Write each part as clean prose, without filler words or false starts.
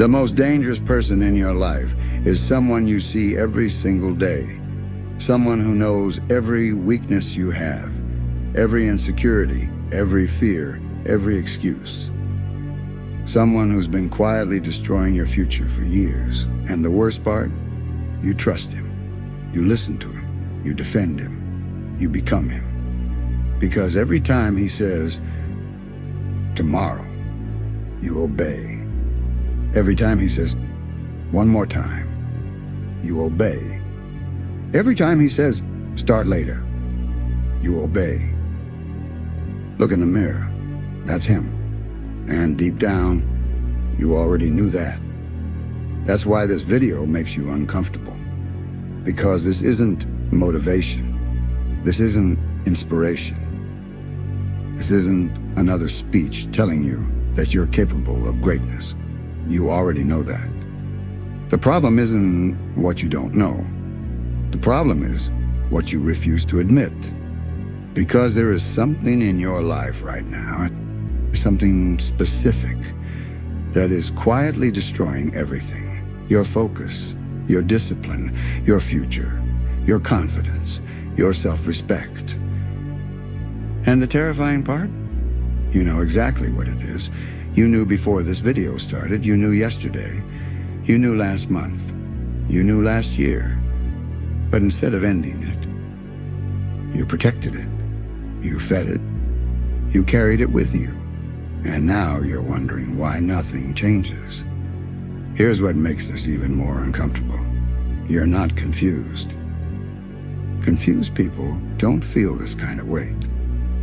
The most dangerous person in your life is someone you see every single day. Someone who knows every weakness you have, every insecurity, every fear, every excuse. Someone who's been quietly destroying your future for years. And the worst part? You trust him. You listen to him. You defend him. You become him. Because every time he says, tomorrow, you obey. Every time he says, one more time, you obey. Every time he says, start later, you obey. Look in the mirror. That's him. And deep down, you already knew that. That's why this video makes you uncomfortable. Because this isn't motivation. This isn't inspiration. This isn't another speech telling you that you're capable of greatness. You already know that. The problem isn't what you don't know. The problem is what you refuse to admit. Because there is something in your life right now, something specific, that is quietly destroying everything. Your focus, your discipline, your future, your confidence, your self-respect. And the terrifying part? You know exactly what it is. You knew before this video started. You knew yesterday. You knew last month. You knew last year. But instead of ending it, you protected it. You fed it. You carried it with you. And now you're wondering why nothing changes. Here's what makes this even more uncomfortable. You're not confused. Confused people don't feel this kind of weight.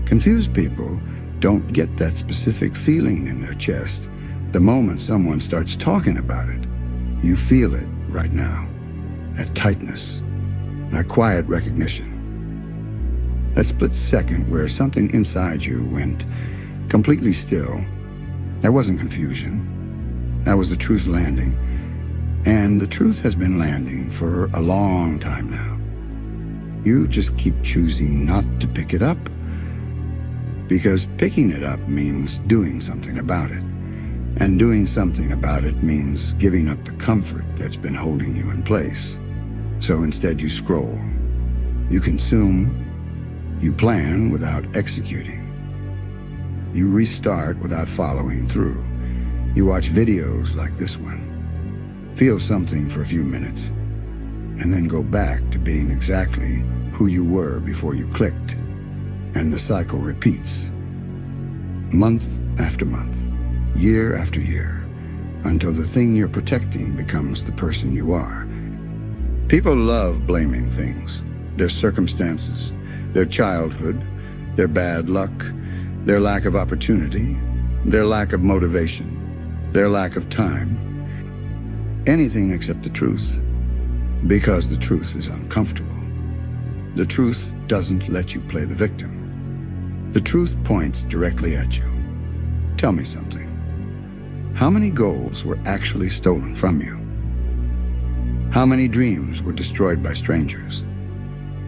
Confused people don't get that specific feeling in their chest the moment someone starts talking about it. You feel it right now. That tightness, that quiet recognition. That split second where something inside you went completely still. That wasn't confusion. That was the truth landing. And the truth has been landing for a long time now. You just keep choosing not to pick it up. Because picking it up means doing something about it. And doing something about it means giving up the comfort that's been holding you in place. So instead you scroll. You consume. You plan without executing. You restart without following through. You watch videos like this one. Feel something for a few minutes. And then go back to being exactly who you were before you clicked. And the cycle repeats. Month after month. Year after year. Until the thing you're protecting becomes the person you are. People love blaming things. Their circumstances. Their childhood. Their bad luck. Their lack of opportunity, their lack of motivation, their lack of time. Anything except the truth, because the truth is uncomfortable. The truth doesn't let you play the victim. The truth points directly at you. Tell me something. How many goals were actually stolen from you? How many dreams were destroyed by strangers?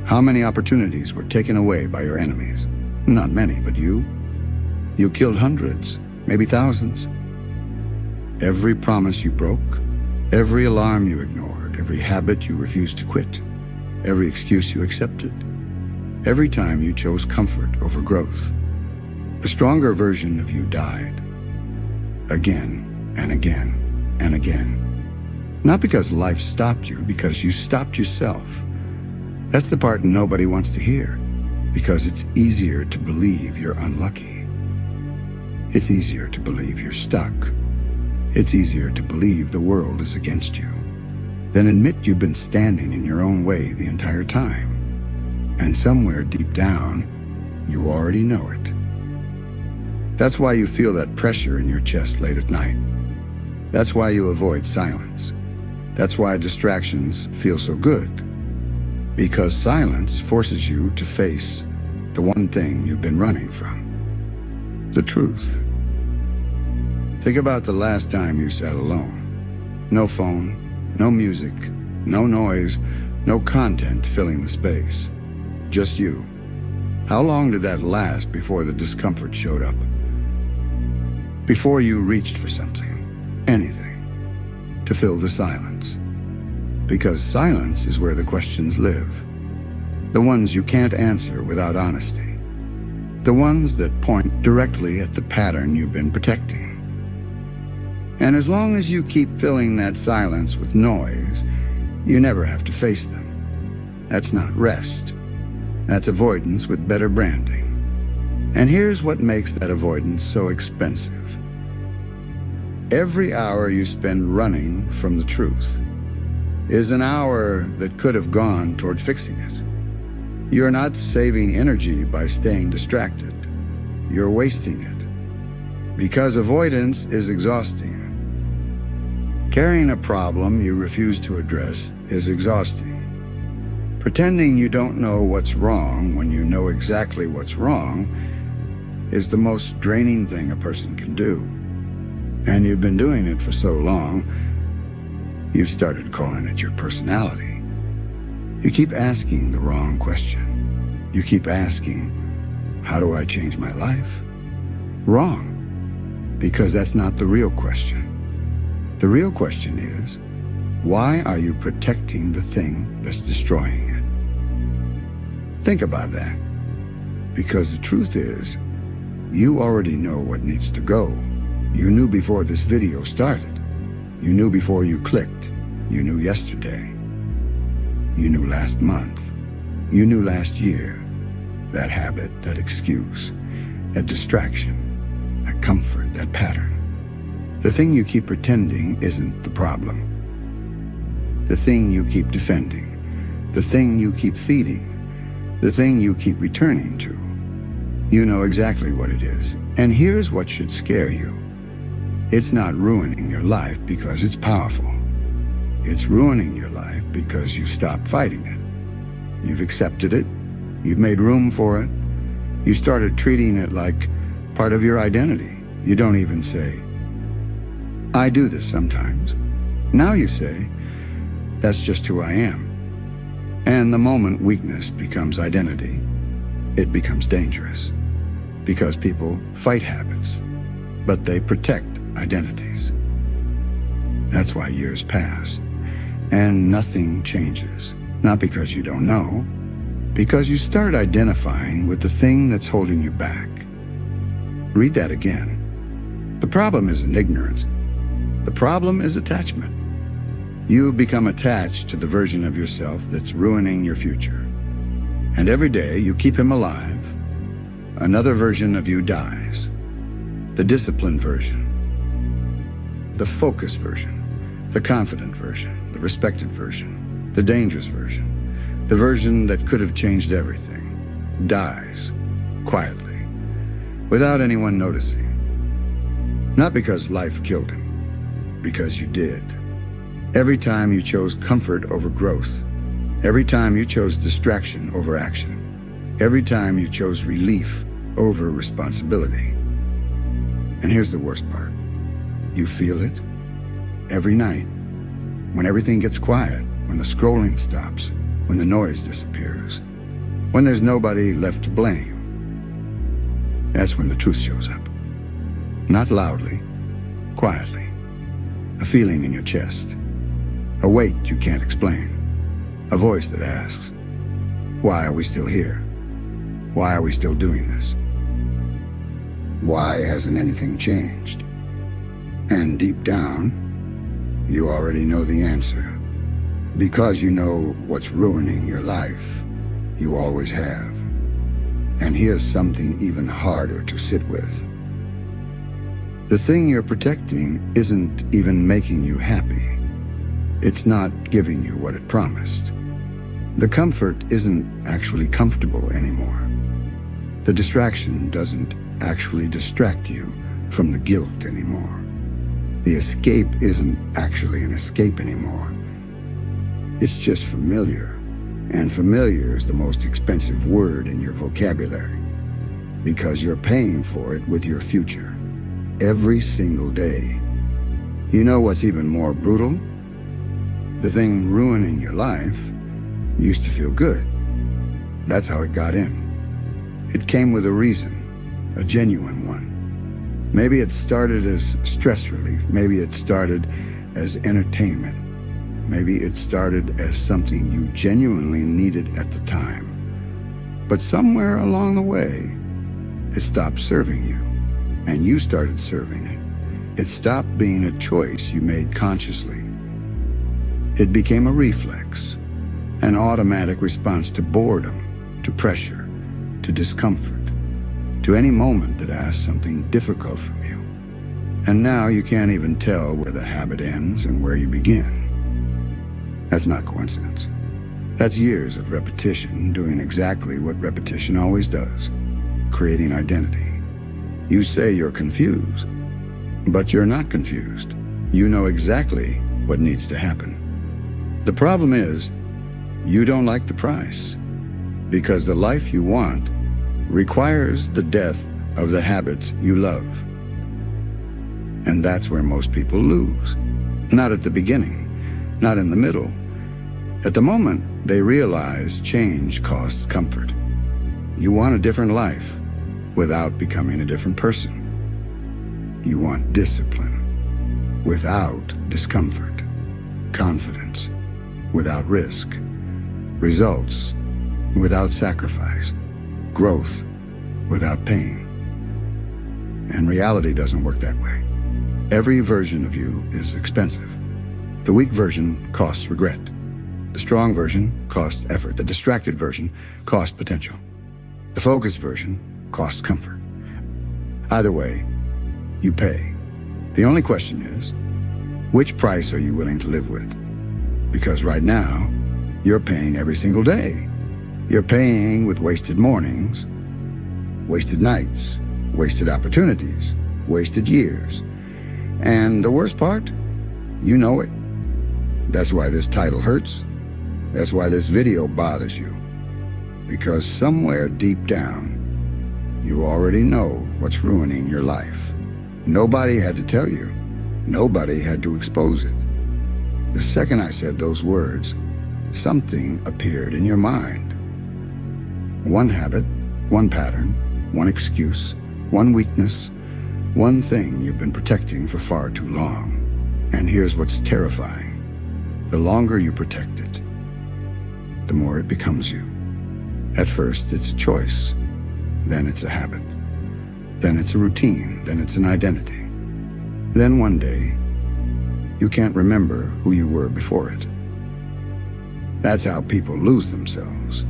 How many opportunities were taken away by your enemies? Not many, but you? You killed hundreds, maybe thousands. Every promise you broke, every alarm you ignored, every habit you refused to quit, every excuse you accepted, every time you chose comfort over growth. A stronger version of you died. Again and again and again. Not because life stopped you, because you stopped yourself. That's the part nobody wants to hear, because it's easier to believe you're unlucky. It's easier to believe you're stuck. It's easier to believe the world is against you than admit you've been standing in your own way the entire time. And somewhere deep down, you already know it. That's why you feel that pressure in your chest late at night. That's why you avoid silence. That's why distractions feel so good. Because silence forces you to face the one thing you've been running from. The truth. Think about the last time you sat alone. No phone, no music, no noise, no content filling the space. Just you. How long did that last before the discomfort showed up? Before you reached for something, anything, to fill the silence. Because silence is where the questions live. The ones you can't answer without honesty. The ones that point directly at the pattern you've been protecting. And as long as you keep filling that silence with noise, you never have to face them. That's not rest. That's avoidance with better branding. And here's what makes that avoidance so expensive. Every hour you spend running from the truth is an hour that could have gone toward fixing it. You're not saving energy by staying distracted. You're wasting it. Because avoidance is exhausting. Carrying a problem you refuse to address is exhausting. Pretending you don't know what's wrong when you know exactly what's wrong is the most draining thing a person can do. And you've been doing it for so long, you've started calling it your personality. You keep asking the wrong question. You keep asking, how do I change my life? Wrong, because that's not the real question. The real question is, why are you protecting the thing that's destroying it? Think about that. Because the truth is, you already know what needs to go. You knew before this video started. You knew before you clicked. You knew yesterday. You knew last month. You knew last year. That habit, that excuse, that distraction, that comfort, that pattern. The thing you keep pretending isn't the problem. The thing you keep defending, the thing you keep feeding, the thing you keep returning to. You know exactly what it is. And here's what should scare you. It's not ruining your life because it's powerful. It's ruining your life because you've stopped fighting it. You've accepted it. You've made room for it. You started treating it like part of your identity. You don't even say, I do this sometimes. Now you say, that's just who I am. And the moment weakness becomes identity, it becomes dangerous. Because people fight habits, but they protect identities. That's why years pass, and nothing changes. Not because you don't know, because you start identifying with the thing that's holding you back. Read that again. The problem isn't ignorance. The problem is attachment. You become attached to the version of yourself that's ruining your future. And every day you keep him alive, another version of you dies. The disciplined version, the focused version, the confident version, the respected version, the dangerous version, the version that could have changed everything, dies quietly, without anyone noticing. Not because life killed him, because you did. Every time you chose comfort over growth, every time you chose distraction over action, every time you chose relief over responsibility. And here's the worst part. You feel it every night, when everything gets quiet, when the scrolling stops, when the noise disappears, when there's nobody left to blame. That's when the truth shows up. Not loudly, quietly. A feeling in your chest. A weight you can't explain. A voice that asks, why are we still here? Why are we still doing this? Why hasn't anything changed? And deep down, you already know the answer. Because you know what's ruining your life. You always have. And here's something even harder to sit with. The thing you're protecting isn't even making you happy. It's not giving you what it promised. The comfort isn't actually comfortable anymore. The distraction doesn't actually distract you from the guilt anymore. The escape isn't actually an escape anymore. It's just familiar. And familiar is the most expensive word in your vocabulary. Because you're paying for it with your future. Every single day. You know what's even more brutal? The thing ruining your life used to feel good. That's how it got in. It came with a reason, a genuine one. Maybe it started as stress relief. Maybe it started as entertainment. Maybe it started as something you genuinely needed at the time. But somewhere along the way, it stopped serving you, and you started serving it. It stopped being a choice you made consciously. It became a reflex, an automatic response to boredom, to pressure, to discomfort, to any moment that asked something difficult from you. And now you can't even tell where the habit ends and where you begin. That's not coincidence. That's years of repetition doing exactly what repetition always does, creating identity. You say you're confused, but you're not confused. You know exactly what needs to happen. The problem is, you don't like the price, because the life you want requires the death of the habits you love. And that's where most people lose. Not at the beginning, not in the middle. At the moment, they realize change costs comfort. You want a different life without becoming a different person. You want discipline without discomfort, confidence without risk, results without sacrifice, growth without pain. And reality doesn't work that way. Every version of you is expensive. The weak version costs regret. The strong version costs effort. The distracted version costs potential. The focused version costs comfort. Either way, you pay. The only question is, which price are you willing to live with? Because right now, you're paying every single day. You're paying with wasted mornings, wasted nights, wasted opportunities, wasted years. And the worst part, you know it. That's why this title hurts. That's why this video bothers you. Because somewhere deep down, you already know what's ruining your life. Nobody had to tell you. Nobody had to expose it. The second I said those words, something appeared in your mind. One habit, one pattern, one excuse, one weakness, one thing you've been protecting for far too long. And here's what's terrifying. The longer you protect it, the more it becomes you. At first, it's a choice. Then it's a habit. Then it's a routine. Then it's an identity. Then one day, you can't remember who you were before it. That's how people lose themselves.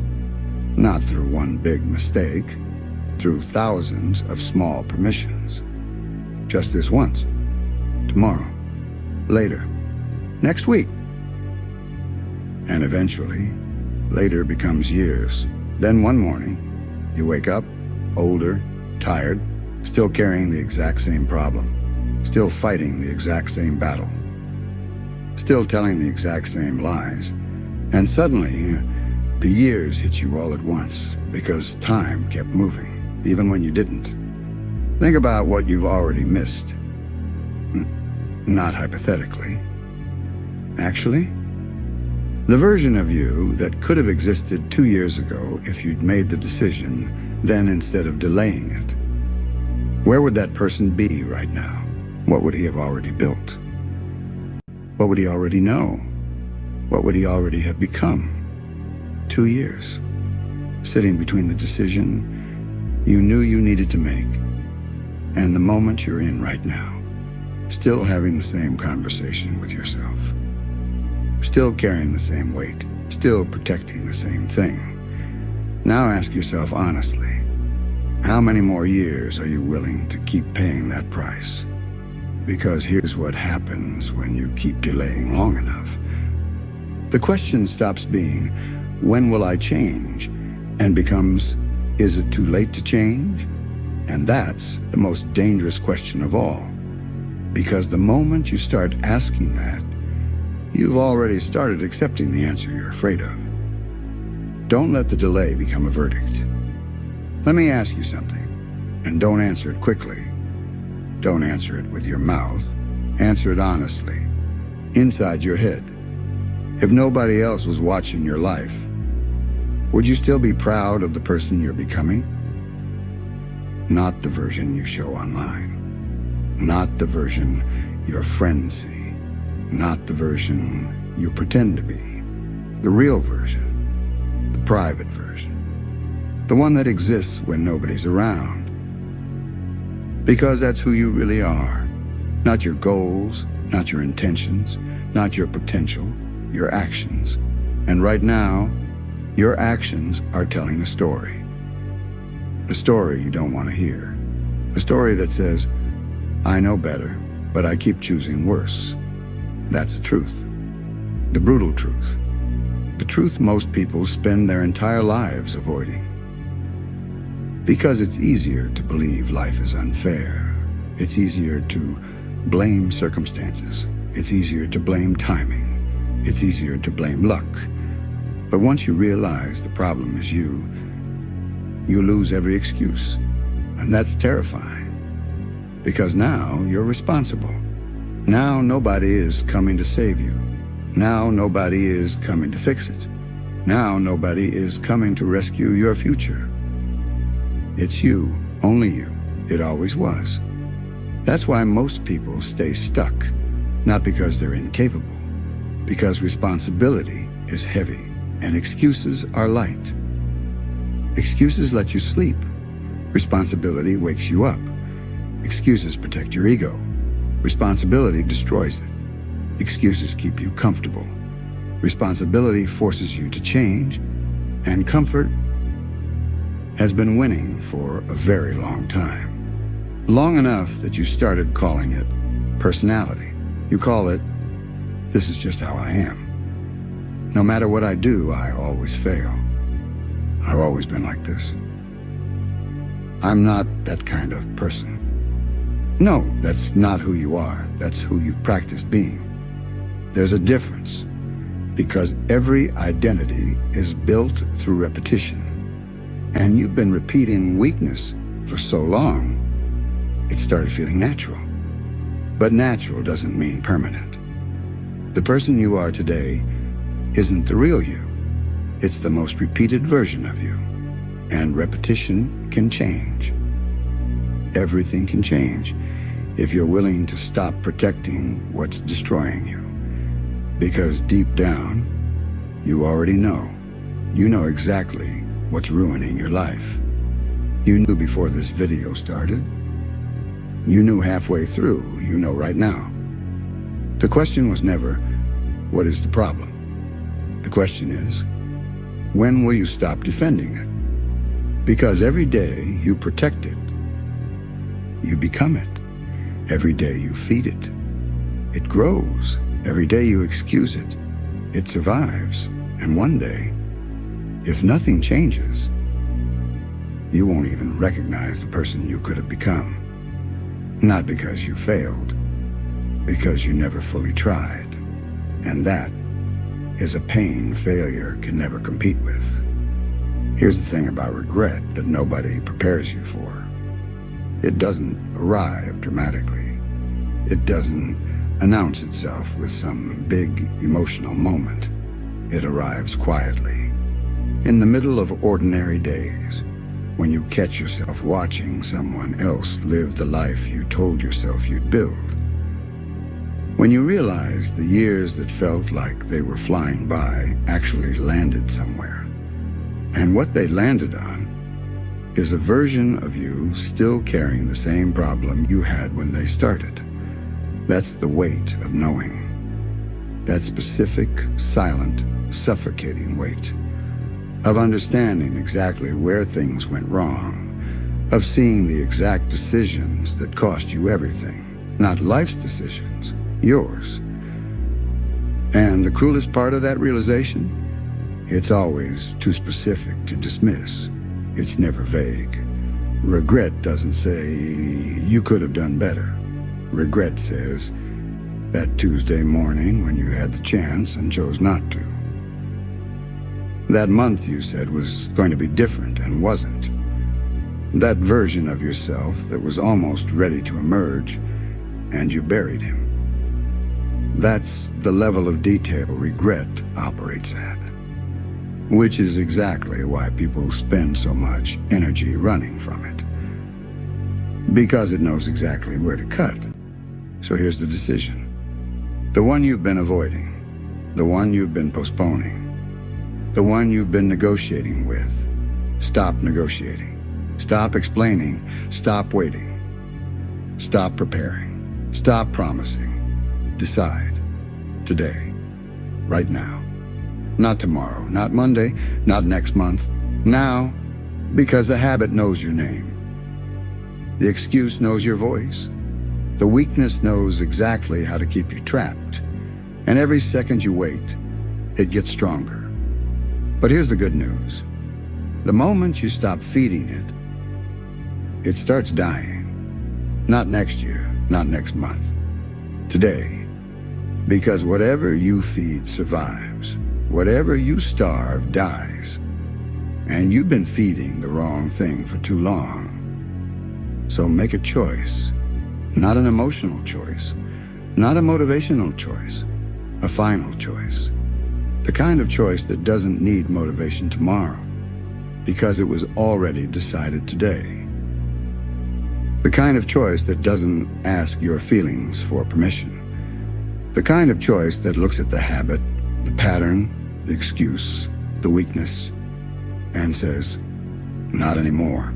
Not through one big mistake, through thousands of small permissions. Just this once. Tomorrow. Later. Next week. And eventually, later becomes years. Then one morning, you wake up, older, tired, still carrying the exact same problem, still fighting the exact same battle, still telling the exact same lies. And suddenly, the years hit you all at once because time kept moving, even when you didn't. Think about what you've already missed. Not hypothetically. Actually, the version of you that could have existed 2 years ago if you'd made the decision then instead of delaying it. Where would that person be right now? What would he have already built? What would he already know? What would he already have become? 2 years, sitting between the decision you knew you needed to make and the moment you're in right now, still having the same conversation with yourself. Still carrying the same weight, still protecting the same thing. Now ask yourself honestly, how many more years are you willing to keep paying that price? Because here's what happens when you keep delaying long enough. The question stops being, when will I change? And becomes, is it too late to change? And that's the most dangerous question of all. Because the moment you start asking that, you've already started accepting the answer you're afraid of. Don't let the delay become a verdict. Let me ask you something, and don't answer it quickly. Don't answer it with your mouth. Answer it honestly, inside your head. If nobody else was watching your life, would you still be proud of the person you're becoming? Not the version you show online. Not the version your friends see. not the version you pretend to be. The real version, the private version, the one that exists when nobody's around. Because that's who you really are. Not your goals, not your intentions, not your potential, your actions. And right now, your actions are telling a story. A story you don't want to hear. A story that says, I know better, but I keep choosing worse. That's the truth. The brutal truth. The truth most people spend their entire lives avoiding. Because it's easier to believe life is unfair. It's easier to blame circumstances. It's easier to blame timing. It's easier to blame luck. But once you realize the problem is you lose every excuse. And that's terrifying. Because now you're responsible. Now nobody is coming to save you. Now nobody is coming to fix it. Now nobody is coming to rescue your future. It's you, only you. It always was. That's why most people stay stuck, not because they're incapable, because responsibility is heavy and excuses are light. Excuses let you sleep. Responsibility wakes you up. Excuses protect your ego. Responsibility destroys it. Excuses keep you comfortable. Responsibility forces you to change, and comfort has been winning for a very long time. Long enough that you started calling it personality. You call it, this is just how I am. No matter what I do, I always fail. I've always been like this. I'm not that kind of person. No, that's not who you are. That's who you've practiced being. There's a difference, because every identity is built through repetition. And you've been repeating weakness for so long, it started feeling natural. But natural doesn't mean permanent. The person you are today isn't the real you. It's the most repeated version of you. And repetition can change. Everything can change if you're willing to stop protecting what's destroying you. Because deep down, you already know. You know exactly what's ruining your life. You knew before this video started. You knew halfway through. You know right now. The question was never, what is the problem? The question is, when will you stop defending it? Because every day you protect it, you become it. Every day you feed it, it grows. Every day you excuse it, it survives. And one day, if nothing changes, you won't even recognize the person you could have become. Not because you failed, because you never fully tried. And that is a pain failure can never compete with. Here's the thing about regret that nobody prepares you for. It doesn't arrive dramatically. It doesn't announce itself with some big emotional moment. It arrives quietly, in the middle of ordinary days, when you catch yourself watching someone else live the life you told yourself you'd build. When you realize the years that felt like they were flying by actually landed somewhere. And what they landed on is a version of you still carrying the same problem you had when they started. That's the weight of knowing. That specific, silent, suffocating weight. Of understanding exactly where things went wrong. Of seeing the exact decisions that cost you everything. Not life's decisions, yours. And the cruelest part of that realization? It's always too specific to dismiss. It's never vague. Regret doesn't say, you could have done better. Regret says, that Tuesday morning when you had the chance and chose not to. That month you said was going to be different and wasn't. That version of yourself that was almost ready to emerge, and you buried him. That's the level of detail regret operates at. Which is exactly why people spend so much energy running from it. Because it knows exactly where to cut. So here's the decision. The one you've been avoiding, the one you've been postponing, the one you've been negotiating with. Stop negotiating. Stop explaining. Stop waiting. Stop preparing. Stop promising. Decide. Today. Right now. Not tomorrow. Not Monday. Not next month. Now. Because the habit knows your name. The excuse knows your voice. The weakness knows exactly how to keep you trapped. And every second you wait, it gets stronger. But here's the good news. The moment you stop feeding it, it starts dying. Not next year, not next month. Today. Because whatever you feed survives. Whatever you starve dies. And you've been feeding the wrong thing for too long. So make a choice. Not an emotional choice. Not a motivational choice. A final choice. The kind of choice that doesn't need motivation tomorrow. Because it was already decided today. The kind of choice that doesn't ask your feelings for permission. The kind of choice that looks at the habit, the pattern, the excuse, the weakness, and says, not anymore.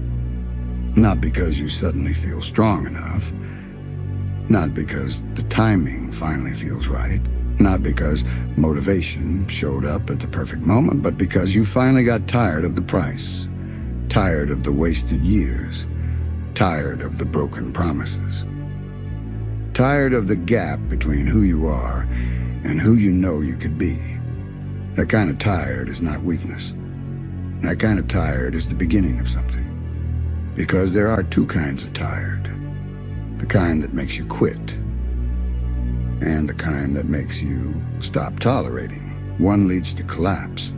Not because you suddenly feel strong enough. Not because the timing finally feels right. Not because motivation showed up at the perfect moment, but because you finally got tired of the price. Tired of the wasted years. Tired of the broken promises. Tired of the gap between who you are and who you know you could be. That kind of tired is not weakness. That kind of tired is the beginning of something. Because there are two kinds of tired. The kind that makes you quit. And the kind that makes you stop tolerating. One leads to collapse.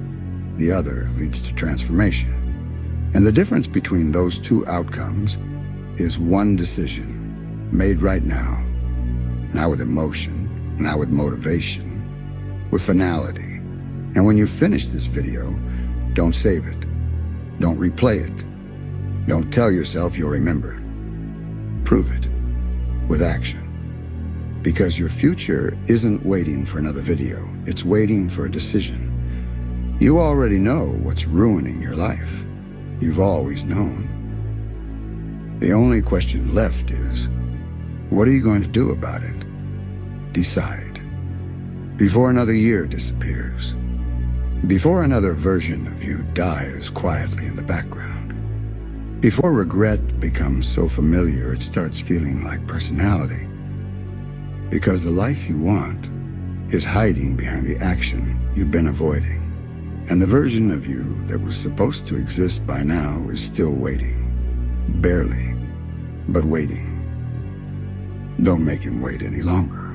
The other leads to transformation. And the difference between those two outcomes is one decision, made right now. Not with emotion, not with motivation, with finality. And when you finish this video, don't save it. Don't replay it. Don't tell yourself you'll remember. Prove it with action. Because your future isn't waiting for another video. It's waiting for a decision. You already know what's ruining your life. You've always known. The only question left is, what are you going to do about it? Decide. Before another year disappears. Before another version of you dies quietly in the background. Before regret becomes so familiar it starts feeling like personality. Because the life you want is hiding behind the action you've been avoiding. And the version of you that was supposed to exist by now is still waiting. Barely, but waiting. Don't make him wait any longer.